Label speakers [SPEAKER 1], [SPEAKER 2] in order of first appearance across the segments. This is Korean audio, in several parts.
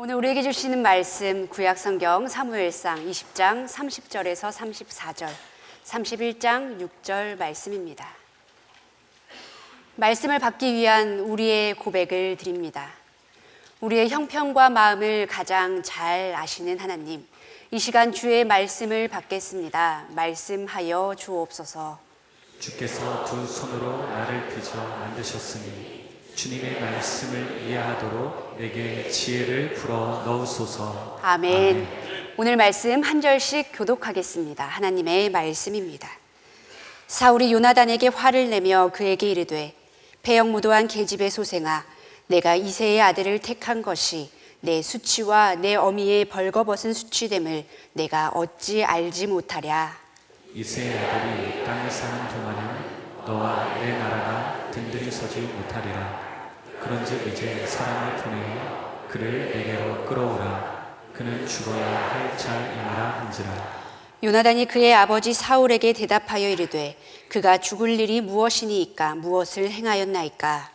[SPEAKER 1] 오늘 우리에게 주시는 말씀 구약성경 사무엘상 20장 30절에서 34절, 31장 6절 말씀입니다. 말씀을 받기 위한 우리의 고백을 드립니다. 우리의 형편과 마음을 가장 잘 아시는 하나님, 이 시간 주의 말씀을 받겠습니다. 말씀하여 주옵소서.
[SPEAKER 2] 주께서 두 손으로 나를 빚어 만드셨으니 주님의 말씀을 이해하도록 내게 지혜를 불어 넣으소서.
[SPEAKER 1] 아멘. 오늘 말씀 한 절씩 교독하겠습니다. 하나님의 말씀입니다. 사울이 요나단에게 화를 내며 그에게 이르되 배역무도한 계집의 소생아, 내가 이새의 아들을 택한 것이 내 수치와 내 어미의 벌거벗은 수치됨을 내가 어찌 알지 못하랴.
[SPEAKER 2] 이새의 아들이 땅에 사는 동안은 너와 내 나라가 든든히 서지 못하리라. 그런즉 이제 사람을 보내어 그를 내게로 끌어오라. 그는 죽어야 할 자이니라 한지라.
[SPEAKER 1] 요나단이 그의 아버지 사울에게 대답하여 이르되 그가 죽을 일이 무엇이니이까 무엇을 행하였나이까.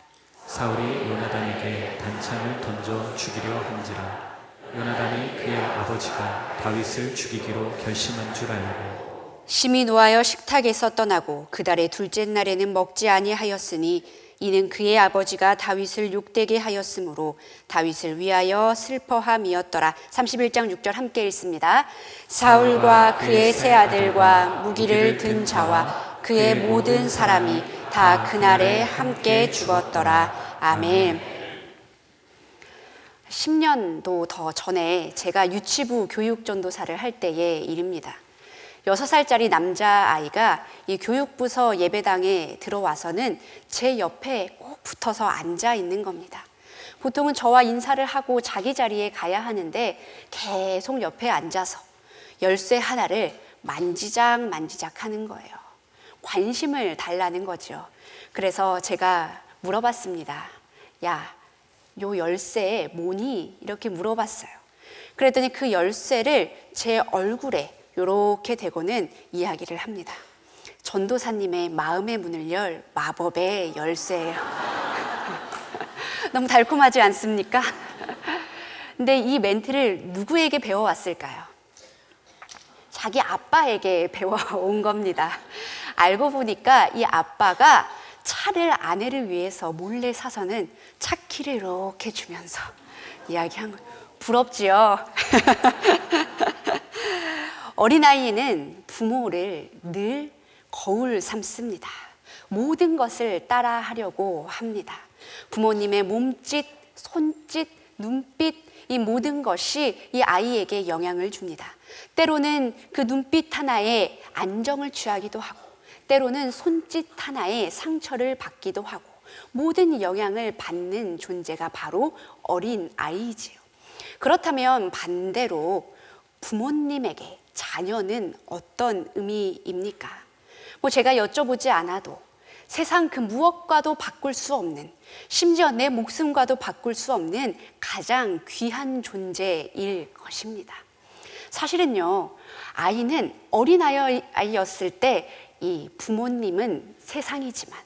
[SPEAKER 2] 사울이 요나단에게 단창을 던져 죽이려 한지라. 요나단이 그의 아버지가 다윗을 죽이기로 결심한 줄 알고
[SPEAKER 1] 심히 노하여 식탁에서 떠나고 그달의 둘째 날에는 먹지 아니하였으니 이는 그의 아버지가 다윗을 욕되게 하였으므로 다윗을 위하여 슬퍼함이었더라. 31장 6절 함께 읽습니다. 사울과 그의 세 아들과 무기를 든 자와 그의 모든 사람이 다 그날에 함께 죽었더라. 아멘. 10년도 더 전에 제가 유치부 교육전도사를 할 때의 일입니다. 6살짜리 남자아이가 이 교육부서 예배당에 들어와서는 제 옆에 꼭 붙어서 앉아 있는 겁니다. 보통은 저와 인사를 하고 자기 자리에 가야 하는데 계속 옆에 앉아서 열쇠 하나를 만지작 하는 거예요. 관심을 달라는 거죠. 그래서 제가 물어봤습니다. 야, 요 열쇠 뭐니? 이렇게 물어봤어요. 그랬더니 그 열쇠를 제 얼굴에 이렇게 대고는 이야기를 합니다. 전도사님의 마음의 문을 열 마법의 열쇠예요. 너무 달콤하지 않습니까? 근데 이 멘트를 누구에게 배워왔을까요? 자기 아빠에게 배워온 겁니다. 알고 보니까 이 아빠가 차를 아내를 위해서 몰래 사서는 차 키를 이렇게 주면서 이야기한 거예요. 부럽지요? 어린아이는 부모를 늘 거울 삼습니다. 모든 것을 따라하려고 합니다. 부모님의 몸짓, 손짓, 눈빛, 이 모든 것이 이 아이에게 영향을 줍니다. 때로는 그 눈빛 하나에 안정을 취하기도 하고 때로는 손짓 하나에 상처를 받기도 하고 모든 영향을 받는 존재가 바로 어린아이지요. 그렇다면 반대로 부모님에게 자녀는 어떤 의미입니까? 제가 여쭤보지 않아도 세상 그 무엇과도 바꿀 수 없는, 심지어 내 목숨과도 바꿀 수 없는 가장 귀한 존재일 것입니다. 사실은요, 아이는 어린아이였을 때 이 부모님은 세상이지만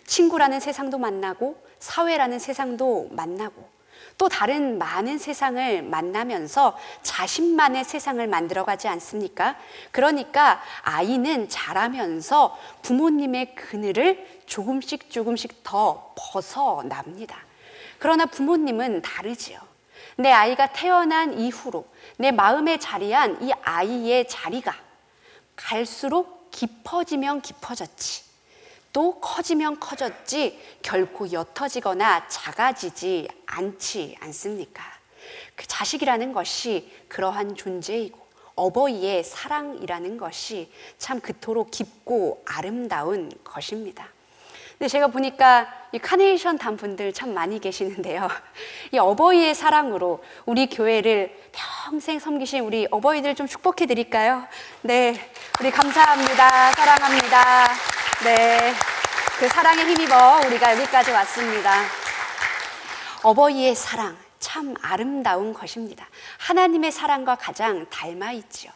[SPEAKER 1] 친구라는 세상도 만나고 사회라는 세상도 만나고 또 다른 많은 세상을 만나면서 자신만의 세상을 만들어가지 않습니까? 그러니까 아이는 자라면서 부모님의 그늘을 조금씩 더 벗어납니다. 그러나 부모님은 다르지요. 내 아이가 태어난 이후로 내 마음에 자리한 이 아이의 자리가 갈수록 깊어지면 깊어졌지 또 커지면 커졌지 결코 옅어지거나 작아지지 않지 않습니까? 그 자식이라는 것이 그러한 존재이고 어버이의 사랑이라는 것이 참 그토록 깊고 아름다운 것입니다. 근데 제가 보니까 이 카네이션 단 분들 참 많이 계시는데요. 이 어버이의 사랑으로 우리 교회를 평생 섬기신 우리 어버이들 좀 축복해 드릴까요? 네, 우리 감사합니다. 사랑합니다. 네, 그 사랑에 힘입어 우리가 여기까지 왔습니다. 어버이의 사랑 참 아름다운 것입니다. 하나님의 사랑과 가장 닮아 있지요.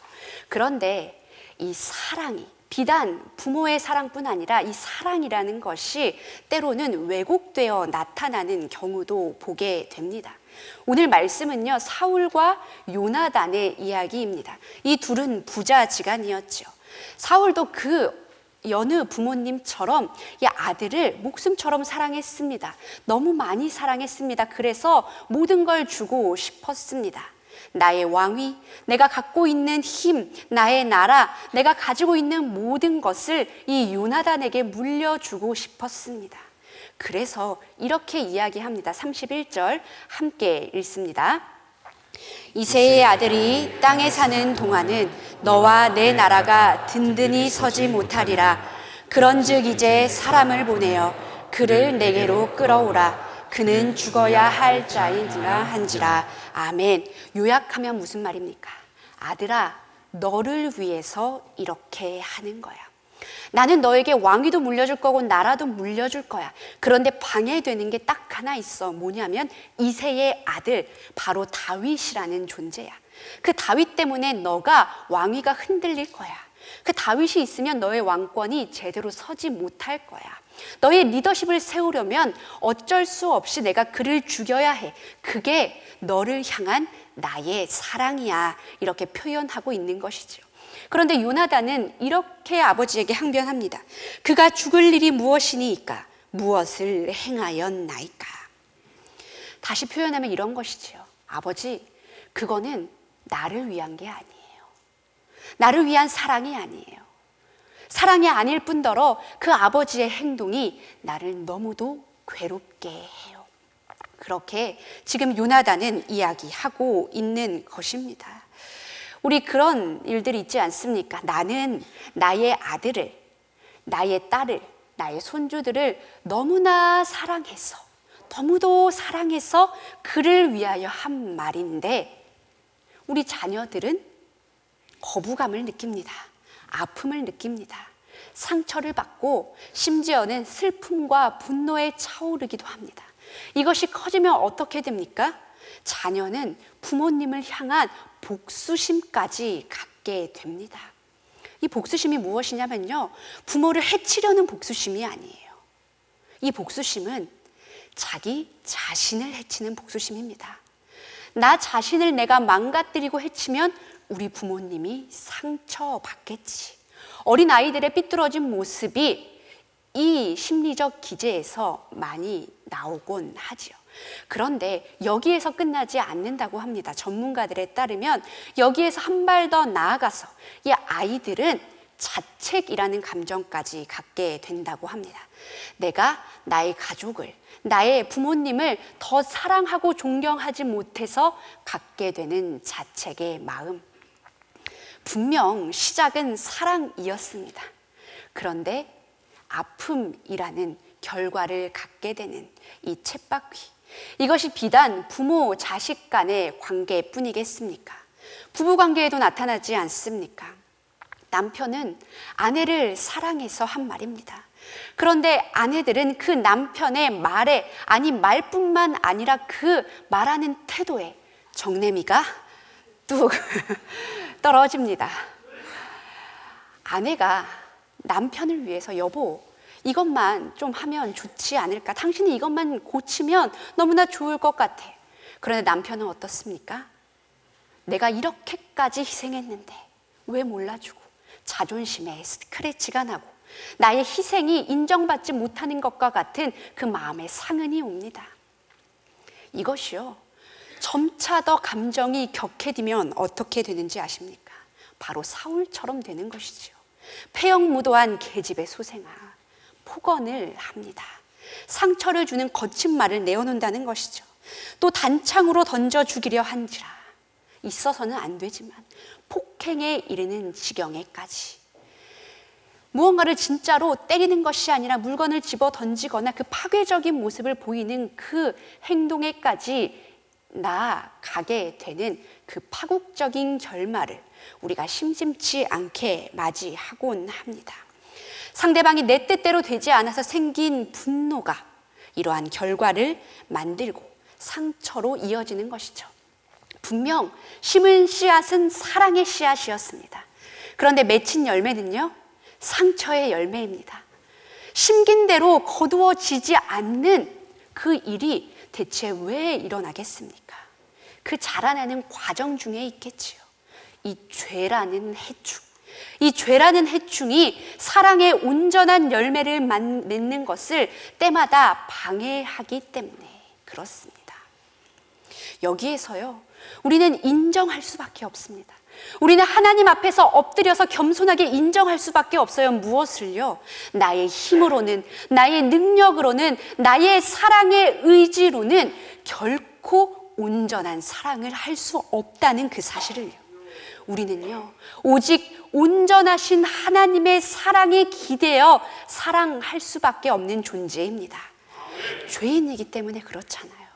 [SPEAKER 1] 그런데 이 사랑이 비단 부모의 사랑뿐 아니라 이 사랑이라는 것이 때로는 왜곡되어 나타나는 경우도 보게 됩니다. 오늘 말씀은요, 사울과 요나단의 이야기입니다. 이 둘은 부자지간이었죠. 사울도 그 여느 부모님처럼 이 아들을 목숨처럼 사랑했습니다. 너무 많이 사랑했습니다. 그래서 모든 걸 주고 싶었습니다. 나의 왕위, 내가 갖고 있는 힘, 나의 나라, 내가 가지고 있는 모든 것을 이 요나단에게 물려주고 싶었습니다. 그래서 이렇게 이야기합니다. 31절 함께 읽습니다. 이새의 아들이 땅에 사는 동안은 너와 내 나라가 든든히 서지 못하리라. 그런즉 이제 사람을 보내어 그를 내게로 끌어오라. 그는 죽어야 할 자인지라 한지라. 아멘. 요약하면 무슨 말입니까? 아들아, 너를 위해서 이렇게 하는 거야. 나는 너에게 왕위도 물려줄 거고 나라도 물려줄 거야. 그런데 방해되는 게 딱 하나 있어. 뭐냐면 이새의 아들, 바로 다윗이라는 존재야. 그 다윗 때문에 너가 왕위가 흔들릴 거야. 그 다윗이 있으면 너의 왕권이 제대로 서지 못할 거야. 너의 리더십을 세우려면 어쩔 수 없이 내가 그를 죽여야 해. 그게 너를 향한 나의 사랑이야. 이렇게 표현하고 있는 것이죠. 그런데 요나단은 이렇게 아버지에게 항변합니다. 그가 죽을 일이 무엇이니까? 무엇을 행하였나이까? 다시 표현하면 이런 것이지요. 아버지, 그거는 나를 위한 게 아니에요. 나를 위한 사랑이 아니에요. 사랑이 아닐 뿐더러 그 아버지의 행동이 나를 너무도 괴롭게 해요. 그렇게 지금 요나단은 이야기하고 있는 것입니다. 우리 그런 일들이 있지 않습니까? 나는 나의 아들을, 나의 딸을, 나의 손주들을 너무나 사랑해서, 너무도 사랑해서 그를 위하여 한 말인데 우리 자녀들은 거부감을 느낍니다. 아픔을 느낍니다. 상처를 받고 심지어는 슬픔과 분노에 차오르기도 합니다. 이것이 커지면 어떻게 됩니까? 자녀는 부모님을 향한 복수심까지 갖게 됩니다. 이 복수심이 무엇이냐면요, 부모를 해치려는 복수심이 아니에요. 이 복수심은 자기 자신을 해치는 복수심입니다. 나 자신을 내가 망가뜨리고 해치면 우리 부모님이 상처받겠지. 어린아이들의 삐뚤어진 모습이 이 심리적 기제에서 많이 나오곤 하지요. 그런데 여기에서 끝나지 않는다고 합니다. 전문가들에 따르면 여기에서 한 발 더 나아가서 이 아이들은 자책이라는 감정까지 갖게 된다고 합니다. 내가 나의 가족을, 나의 부모님을 더 사랑하고 존경하지 못해서 갖게 되는 자책의 마음. 분명 시작은 사랑이었습니다. 그런데 아픔이라는 결과를 갖게 되는 이 쳇바퀴, 이것이 비단 부모 자식 간의 관계뿐이겠습니까? 부부관계에도 나타나지 않습니까? 남편은 아내를 사랑해서 한 말입니다. 그런데 아내들은 그 남편의 말에, 아니 말뿐만 아니라 그 말하는 태도에 정내미가 뚝 떨어집니다. 아내가 남편을 위해서 여보, 이것만 좀 하면 좋지 않을까? 당신이 이것만 고치면 너무나 좋을 것 같아. 그런데 남편은 어떻습니까? 내가 이렇게까지 희생했는데 왜 몰라주고 자존심에 스크래치가 나고 나의 희생이 인정받지 못하는 것과 같은 그 마음의 상흔이 옵니다. 이것이요, 점차 더 감정이 격해지면 어떻게 되는지 아십니까? 바로 사울처럼 되는 것이죠. 폐역무도한 계집의 소생아, 폭언을 합니다. 상처를 주는 거친 말을 내어놓는다는 것이죠. 또 단창으로 던져 죽이려 한지라. 있어서는 안 되지만 폭행에 이르는 지경에까지. 무언가를 진짜로 때리는 것이 아니라 물건을 집어 던지거나 그 파괴적인 모습을 보이는 그 행동에까지 나아가게 되는 그 파국적인 결말을 우리가 심심치 않게 맞이하곤 합니다. 상대방이 내 뜻대로 되지 않아서 생긴 분노가 이러한 결과를 만들고 상처로 이어지는 것이죠. 분명 심은 씨앗은 사랑의 씨앗이었습니다. 그런데 맺힌 열매는요, 상처의 열매입니다. 심긴 대로 거두어지지 않는 그 일이 대체 왜 일어나겠습니까? 그 자라나는 과정 중에 있겠지요. 이 죄라는 해충, 이 죄라는 해충이 사랑의 온전한 열매를 맺는 것을 때마다 방해하기 때문에 그렇습니다. 여기에서요, 우리는 인정할 수밖에 없습니다. 우리는 하나님 앞에서 엎드려서 겸손하게 인정할 수밖에 없어요. 무엇을요? 나의 힘으로는, 나의 능력으로는, 나의 사랑의 의지로는 결코 온전한 사랑을 할 수 없다는 그 사실을요. 우리는요, 오직 온전하신 하나님의 사랑에 기대어 사랑할 수밖에 없는 존재입니다. 죄인이기 때문에 그렇잖아요.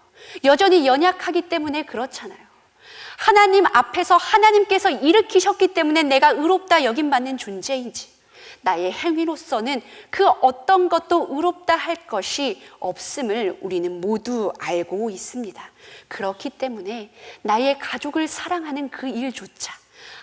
[SPEAKER 1] 여전히 연약하기 때문에 그렇잖아요. 하나님 앞에서 하나님께서 일으키셨기 때문에 내가 의롭다 여김받는 존재이지, 나의 행위로서는 그 어떤 것도 의롭다 할 것이 없음을 우리는 모두 알고 있습니다. 그렇기 때문에 나의 가족을 사랑하는 그 일조차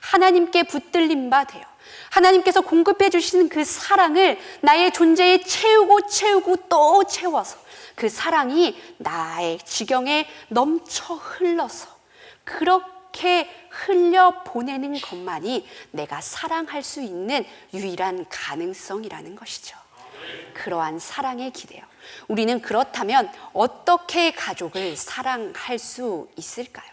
[SPEAKER 1] 하나님께 붙들림 바 되어 하나님께서 공급해 주시는 그 사랑을 나의 존재에 채우고 또 채워서 그 사랑이 나의 지경에 넘쳐 흘러서 그렇게 흘려 보내는 것만이 내가 사랑할 수 있는 유일한 가능성이라는 것이죠. 그러한 사랑에 기대어 우리는 그렇다면 어떻게 가족을 사랑할 수 있을까요?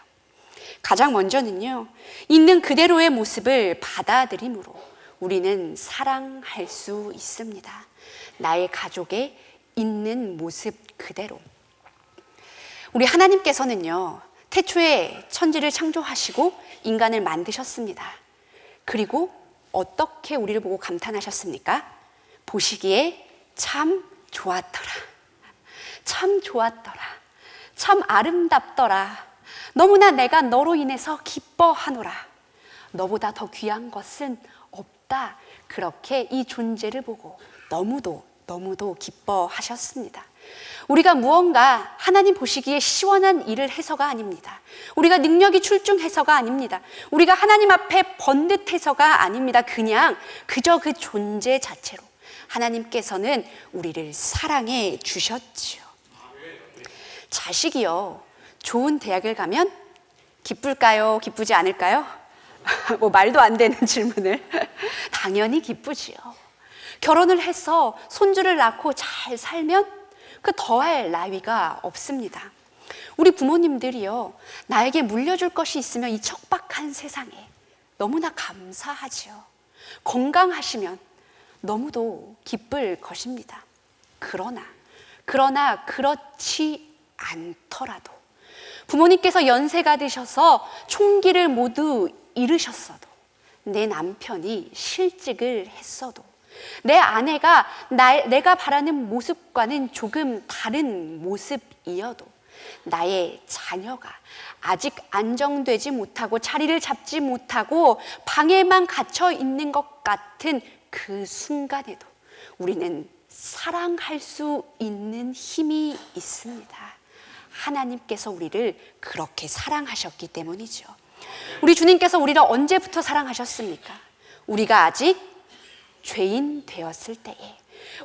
[SPEAKER 1] 가장 먼저는요, 있는 그대로의 모습을 받아들임으로 우리는 사랑할 수 있습니다. 나의 가족의 있는 모습 그대로. 우리 하나님께서는요, 태초에 천지를 창조하시고 인간을 만드셨습니다. 그리고 어떻게 우리를 보고 감탄하셨습니까? 보시기에 참 좋았더라. 참 좋았더라. 참 아름답더라. 너무나 내가 너로 인해서 기뻐하노라. 너보다 더 귀한 것은 없다. 그렇게 이 존재를 보고 너무도 기뻐하셨습니다. 우리가 무언가 하나님 보시기에 시원한 일을 해서가 아닙니다. 우리가 능력이 출중해서가 아닙니다. 우리가 하나님 앞에 번듯해서가 아닙니다. 그저 그 존재 자체로 하나님께서는 우리를 사랑해 주셨지요. 자식이요, 좋은 대학을 가면 기쁠까요? 기쁘지 않을까요? 뭐 말도 안 되는 질문을. 당연히 기쁘지요. 결혼을 해서 손주를 낳고 잘 살면 그 더할 나위가 없습니다. 우리 부모님들이요, 나에게 물려줄 것이 있으면 이 척박한 세상에 너무나 감사하지요. 건강하시면 너무도 기쁠 것입니다. 그러나 그렇지 않더라도 부모님께서 연세가 드셔서 총기를 모두 잃으셨어도, 내 남편이 실직을 했어도, 내 아내가 내가 바라는 모습과는 조금 다른 모습이어도, 나의 자녀가 아직 안정되지 못하고 자리를 잡지 못하고 방에만 갇혀 있는 것 같은 그 순간에도 우리는 사랑할 수 있는 힘이 있습니다. 하나님께서 우리를 그렇게 사랑하셨기 때문이죠. 우리 주님께서 우리를 언제부터 사랑하셨습니까? 우리가 아직 죄인 되었을 때에,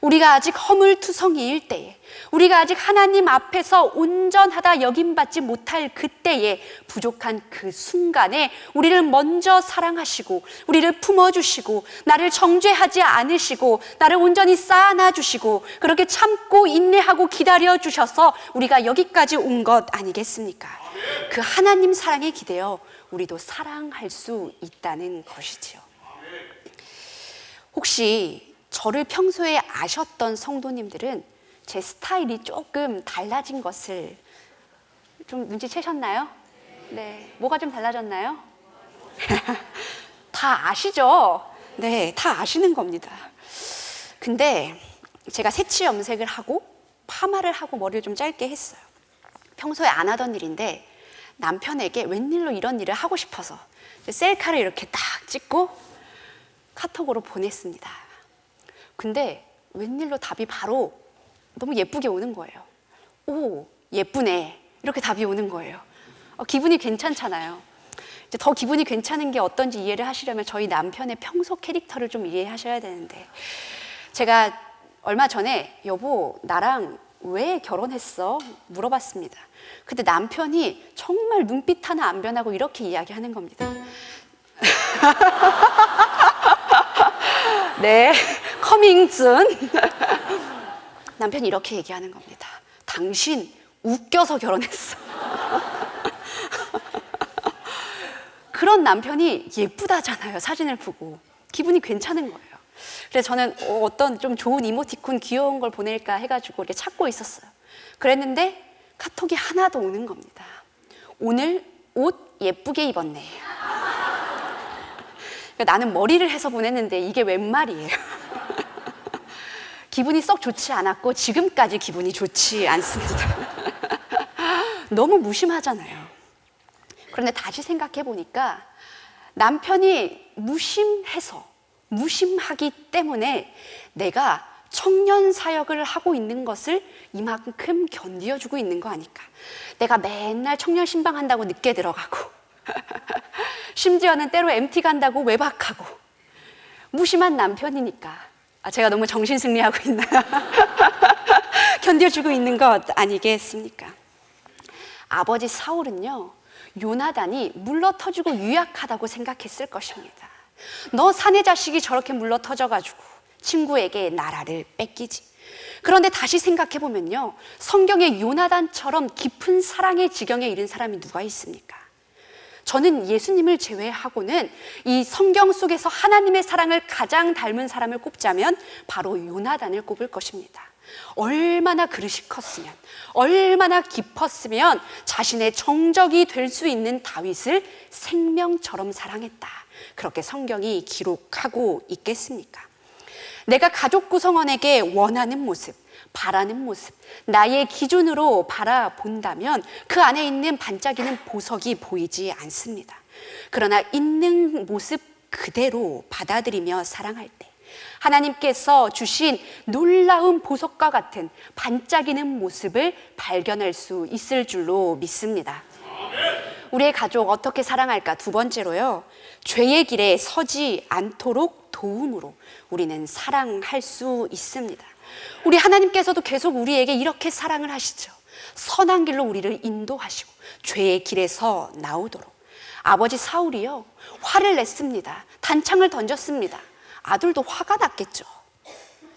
[SPEAKER 1] 우리가 아직 허물투성이일 때에, 우리가 아직 하나님 앞에서 온전하다 여김받지 못할 그때에, 부족한 그 순간에 우리를 먼저 사랑하시고 우리를 품어주시고 나를 정죄하지 않으시고 나를 온전히 쌓아놔주시고 그렇게 참고 인내하고 기다려주셔서 우리가 여기까지 온 것 아니겠습니까? 그 하나님 사랑에 기대어 우리도 사랑할 수 있다는 것이지요. 혹시 저를 평소에 아셨던 성도님들은 제 스타일이 조금 달라진 것을 좀 눈치채셨나요? 네. 뭐가 좀 달라졌나요? 다 아시죠? 네, 다 아시는 겁니다. 근데 제가 새치 염색을 하고 파마를 하고 머리를 좀 짧게 했어요. 평소에 안 하던 일인데 남편에게 웬일로 이런 일을 하고 싶어서 셀카를 이렇게 딱 찍고 카톡으로 보냈습니다. 근데 웬일로 답이 바로 너무 예쁘게 오는 거예요. 오, 예쁘네. 이렇게 답이 오는 거예요. 기분이 괜찮잖아요. 이제 더 기분이 괜찮은 게 어떤지 이해를 하시려면 저희 남편의 평소 캐릭터를 좀 이해하셔야 되는데, 제가 얼마 전에 여보 나랑 왜 결혼했어? 물어봤습니다. 근데 남편이 정말 눈빛 하나 안 변하고 이렇게 이야기하는 겁니다. 네, 커밍 순. 남편이 이렇게 얘기하는 겁니다. 당신 웃겨서 결혼했어. 그런 남편이 예쁘다잖아요. 사진을 보고 기분이 괜찮은 거예요. 그래서 저는 어떤 좀 좋은 이모티콘 귀여운 걸 보낼까 해가지고 이렇게 찾고 있었어요. 그랬는데 카톡이 하나 더 오는 겁니다. 오늘 옷 예쁘게 입었네. 나는 머리를 해서 보냈는데 이게 웬 말이에요. 기분이 썩 좋지 않았고 지금까지 기분이 좋지 않습니다. 너무 무심하잖아요. 그런데 다시 생각해 보니까 남편이 무심하기 때문에 내가 청년 사역을 하고 있는 것을 이만큼 견디어주고 있는 거 아닐까. 내가 맨날 청년 신방한다고 늦게 들어가고 심지어는 때로 MT 간다고 외박하고 무심한 남편이니까 제가 너무 정신승리하고 있나요? 견뎌주고 있는 것 아니겠습니까? 아버지 사울은요, 요나단이 물러터지고 유약하다고 생각했을 것입니다. 너 사내 자식이 저렇게 물러터져가지고 친구에게 나라를 뺏기지. 그런데 다시 생각해보면요, 성경의 요나단처럼 깊은 사랑의 지경에 이른 사람이 누가 있습니까? 저는 예수님을 제외하고는 이 성경 속에서 하나님의 사랑을 가장 닮은 사람을 꼽자면 바로 요나단을 꼽을 것입니다. 얼마나 그릇이 컸으면, 얼마나 깊었으면 자신의 정적이 될 수 있는 다윗을 생명처럼 사랑했다. 그렇게 성경이 기록하고 있겠습니까? 내가 가족 구성원에게 원하는 모습, 바라는 모습, 나의 기준으로 바라본다면 그 안에 있는 반짝이는 보석이 보이지 않습니다. 그러나 있는 모습 그대로 받아들이며 사랑할 때 하나님께서 주신 놀라운 보석과 같은 반짝이는 모습을 발견할 수 있을 줄로 믿습니다. 우리의 가족 어떻게 사랑할까? 두 번째로요, 죄의 길에 서지 않도록 도움으로 우리는 사랑할 수 있습니다. 우리 하나님께서도 계속 우리에게 이렇게 사랑을 하시죠. 선한 길로 우리를 인도하시고 죄의 길에서 나오도록. 아버지 사울이요, 화를 냈습니다. 단창을 던졌습니다. 아들도 화가 났겠죠.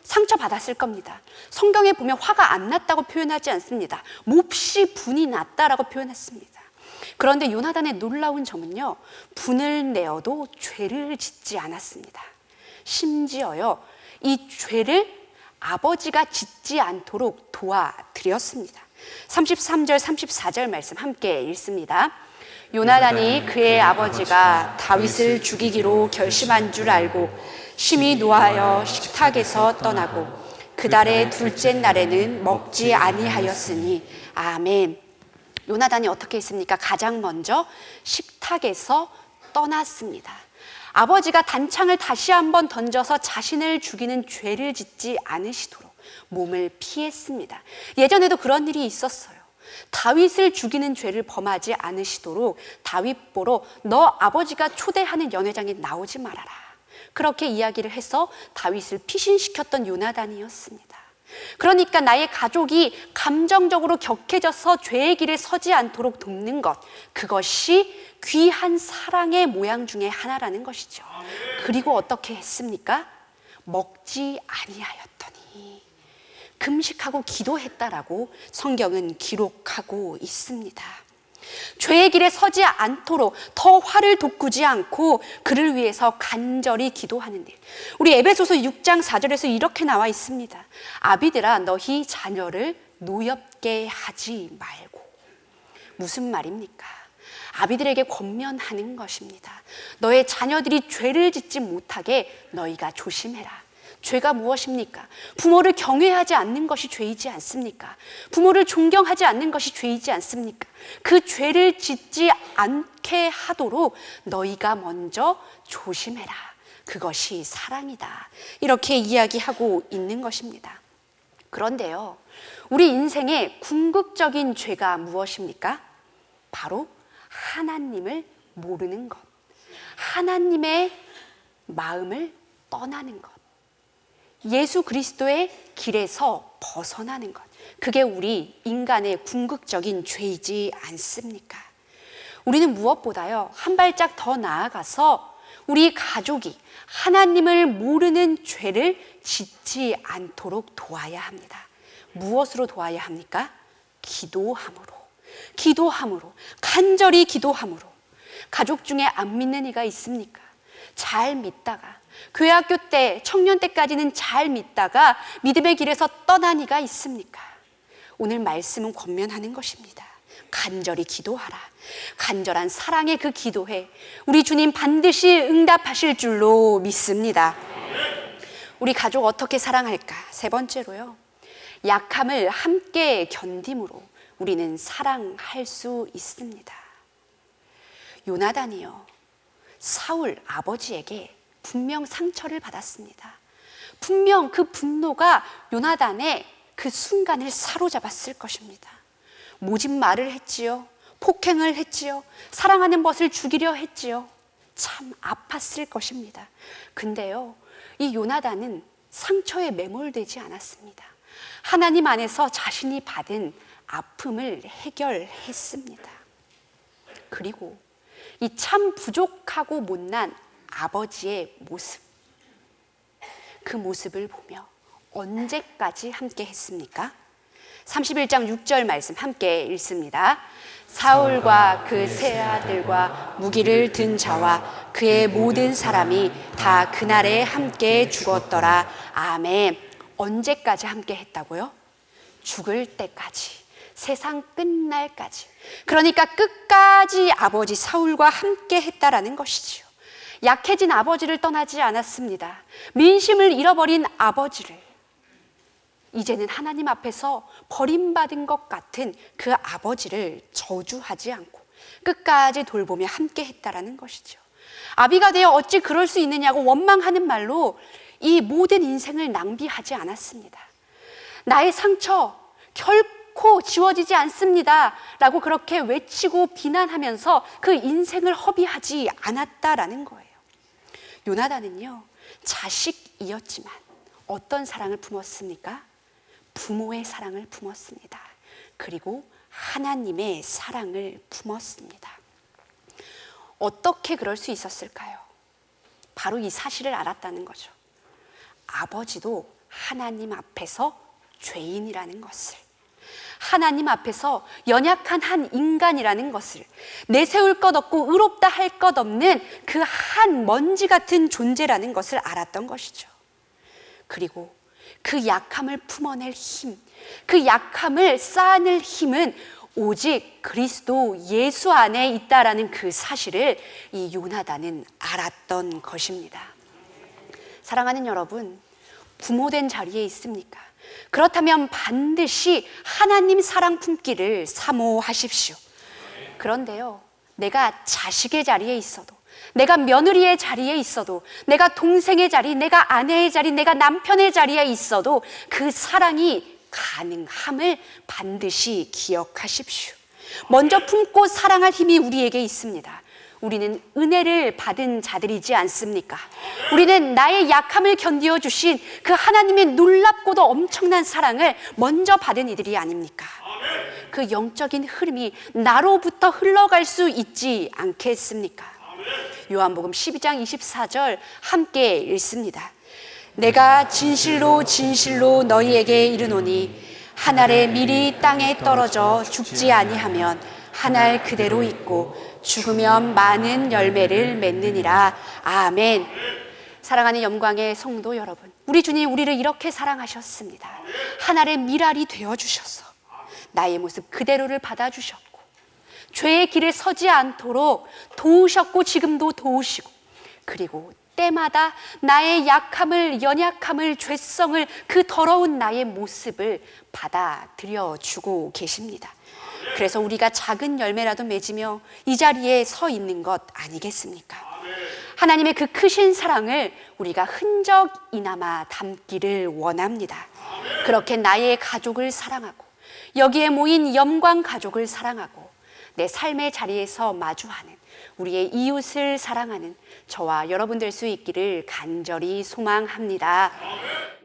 [SPEAKER 1] 상처받았을 겁니다. 성경에 보면 화가 안 났다고 표현하지 않습니다. 몹시 분이 났다라고 표현했습니다. 그런데 요나단의 놀라운 점은요, 분을 내어도 죄를 짓지 않았습니다. 심지어요, 이 죄를 아버지가 짓지 않도록 도와드렸습니다. 33절 34절 말씀 함께 읽습니다. 요나단이 그의 아버지가 다윗을 죽이기로 결심한 줄 알고 심히 노하여 식탁에서 떠나고 그달의 둘째 날에는 먹지 아니하였으니. 아멘. 요나단이 어떻게 했습니까? 가장 먼저 식탁에서 떠났습니다. 아버지가 단창을 다시 한번 던져서 자신을 죽이는 죄를 짓지 않으시도록 몸을 피했습니다. 예전에도 그런 일이 있었어요. 다윗을 죽이는 죄를 범하지 않으시도록 다윗 보러 너 아버지가 초대하는 연회장에 나오지 말아라. 그렇게 이야기를 해서 다윗을 피신시켰던 요나단이었습니다. 그러니까 나의 가족이 감정적으로 격해져서 죄의 길에 서지 않도록 돕는 것, 그것이 귀한 사랑의 모양 중에 하나라는 것이죠. 그리고 어떻게 했습니까? 먹지 아니하였더니 금식하고 기도했다라고 성경은 기록하고 있습니다. 죄의 길에 서지 않도록 더 화를 돋구지 않고 그를 위해서 간절히 기도하는 일. 우리 에베소서 6장 4절에서 이렇게 나와 있습니다. 아비들아 너희 자녀를 노엽게 하지 말고. 무슨 말입니까? 아비들에게 권면하는 것입니다. 너의 자녀들이 죄를 짓지 못하게 너희가 조심해라. 죄가 무엇입니까? 부모를 경외하지 않는 것이 죄이지 않습니까? 부모를 존경하지 않는 것이 죄이지 않습니까? 그 죄를 짓지 않게 하도록 너희가 먼저 조심해라. 그것이 사랑이다. 이렇게 이야기하고 있는 것입니다. 그런데요, 우리 인생의 궁극적인 죄가 무엇입니까? 바로 하나님을 모르는 것, 하나님의 마음을 떠나는 것, 예수 그리스도의 길에서 벗어나는 것. 그게 우리 인간의 궁극적인 죄이지 않습니까? 우리는 무엇보다요, 한 발짝 더 나아가서 우리 가족이 하나님을 모르는 죄를 짓지 않도록 도와야 합니다. 무엇으로 도와야 합니까? 기도함으로, 간절히 기도함으로. 가족 중에 안 믿는 이가 있습니까? 잘 믿다가, 교회 학교 때, 청년 때까지는 잘 믿다가 믿음의 길에서 떠난 이가 있습니까? 오늘 말씀은 권면하는 것입니다. 간절히 기도하라. 간절한 사랑의 그 기도에 우리 주님 반드시 응답하실 줄로 믿습니다. 우리 가족 어떻게 사랑할까? 세 번째로요, 약함을 함께 견딤으로 우리는 사랑할 수 있습니다. 요나단이요, 사울 아버지에게 분명 상처를 받았습니다. 분명 그 분노가 요나단의 그 순간을 사로잡았을 것입니다. 모진 말을 했지요. 폭행을 했지요. 사랑하는 벗을 죽이려 했지요. 참 아팠을 것입니다. 근데요, 이 요나단은 상처에 매몰되지 않았습니다. 하나님 안에서 자신이 받은 아픔을 해결했습니다. 그리고 이 참 부족하고 못난 아버지의 모습, 그 모습을 보며 언제까지 함께 했습니까? 31장 6절 말씀 함께 읽습니다. 사울과 그 세 아들과 무기를 든 자와 그의 모든 사람이 다 그날에 함께 죽었더라. 아멘. 언제까지 함께 했다고요? 죽을 때까지, 세상 끝날까지. 그러니까 끝까지 아버지 사울과 함께 했다라는 것이지요. 약해진 아버지를 떠나지 않았습니다. 민심을 잃어버린 아버지를, 이제는 하나님 앞에서 버림받은 것 같은 그 아버지를 저주하지 않고 끝까지 돌보며 함께 했다라는 것이죠. 아비가 되어 어찌 그럴 수 있느냐고 원망하는 말로 이 모든 인생을 낭비하지 않았습니다. 나의 상처 결코 지워지지 않습니다 라고 그렇게 외치고 비난하면서 그 인생을 허비하지 않았다라는 거예요. 요나단은요, 자식이었지만 어떤 사랑을 품었습니까? 부모의 사랑을 품었습니다. 그리고 하나님의 사랑을 품었습니다. 어떻게 그럴 수 있었을까요? 바로 이 사실을 알았다는 거죠. 아버지도 하나님 앞에서 죄인이라는 것을, 하나님 앞에서 연약한 한 인간이라는 것을, 내세울 것 없고 의롭다 할 것 없는 그 한 먼지 같은 존재라는 것을 알았던 것이죠. 그리고 그 약함을 품어낼 힘, 그 약함을 쌓아낼 힘은 오직 그리스도 예수 안에 있다라는 그 사실을 이 요나단은 알았던 것입니다. 사랑하는 여러분, 부모된 자리에 있습니까? 그렇다면 반드시 하나님 사랑 품기를 사모하십시오. 그런데요, 내가 자식의 자리에 있어도, 내가 며느리의 자리에 있어도, 내가 동생의 자리, 내가 아내의 자리, 내가 남편의 자리에 있어도 그 사랑이 가능함을 반드시 기억하십시오. 먼저 품고 사랑할 힘이 우리에게 있습니다. 우리는 은혜를 받은 자들이지 않습니까? 우리는 나의 약함을 견디어 주신 그 하나님의 놀랍고도 엄청난 사랑을 먼저 받은 이들이 아닙니까? 그 영적인 흐름이 나로부터 흘러갈 수 있지 않겠습니까? 요한복음 12장 24절 함께 읽습니다. 내가 진실로 진실로 너희에게 이르노니 한 알의 밀이 땅에 떨어져 죽지 아니하면 한 알 그대로 있고 죽으면 많은 열매를 맺느니라. 아멘. 사랑하는 영광의 성도 여러분, 우리 주님 우리를 이렇게 사랑하셨습니다. 한 알의 밀알이 되어주셔서 나의 모습 그대로를 받아주셨고 죄의 길에 서지 않도록 도우셨고 지금도 도우시고, 그리고 때마다 나의 약함을, 연약함을, 죄성을, 그 더러운 나의 모습을 받아들여 주고 계십니다. 그래서 우리가 작은 열매라도 맺으며 이 자리에 서 있는 것 아니겠습니까? 하나님의 그 크신 사랑을 우리가 흔적이나마 담기를 원합니다. 그렇게 나의 가족을 사랑하고 여기에 모인 영광 가족을 사랑하고 내 삶의 자리에서 마주하는 우리의 이웃을 사랑하는 저와 여러분 될 수 있기를 간절히 소망합니다.